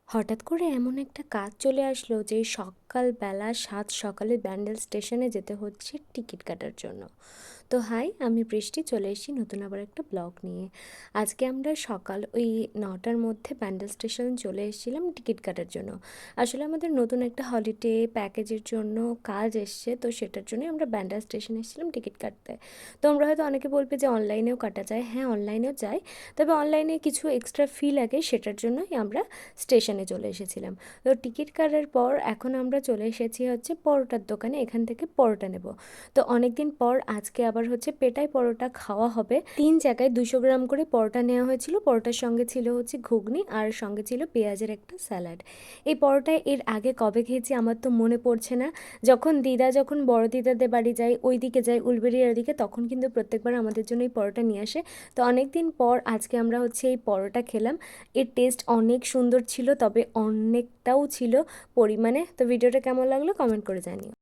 হঠাৎ করে এমন একটা কাজ চলে আসলো যে সকালবেলা সাত সকালে ব্যান্ডেল স্টেশনে যেতে হচ্ছে টিকিট কাটার জন্য। তো হাই, আমি বৃষ্টি চলে এসেছি নতুন আবার একটা ব্লগ নিয়ে। আজকে আমরা সকাল ওই 9টার মধ্যে ব্যান্ডেল স্টেশন চলে এসেছিলাম টিকিট কাটার জন্য। আসলে আমাদের নতুন একটা হলিডে প্যাকেজের জন্য কাজ এসছে, তো সেটার জন্যই আমরা ব্যান্ডেল স্টেশনে এসেছিলাম টিকিট কাটতে। তোমরা হয়তো অনেকে বলবে যে অনলাইনেও কাটা যায়। হ্যাঁ, অনলাইনেও যায়, তবে অনলাইনে কিছু এক্সট্রা ফি লাগে, সেটার জন্যই আমরা স্টেশনে চলে এসেছিলাম। তো টিকিট কাটার পর এখন আমরা চলে এসেছি হচ্ছে পরোটার দোকানে, এখান থেকে পরোটা নেব। তো অনেক দিন পর আজকে আবার হচ্ছে পেটাই পরোটা খাওয়া হবে। 3 জায়গায় 200 গ্রাম করে পরোটা নেওয়া হয়েছিল। পরোটার সঙ্গে ছিল হচ্ছে ঘুগনি, আর সঙ্গে ছিল পেঁয়াজের একটা স্যালাড। এই পরোটা এর আগে কবে খেয়েছি আমার তো মনে পড়ছে না। যখন বড় দিদাদের বাড়ি যাই, ওই দিকে যাই উলবেড়িয়ার দিকে, তখন কিন্তু প্রত্যেকবার আমাদের জন্য এই পরোটা নিয়ে আসে। তো অনেক দিন পর আজকে আমরা হচ্ছে এই পরোটা খেলাম। এর টেস্ট অনেক সুন্দর ছিল, তবে অনেকটাও ছিল পরিমাণে। তো ভিডিওটা কেমন লাগলো কমেন্ট করে জানিও।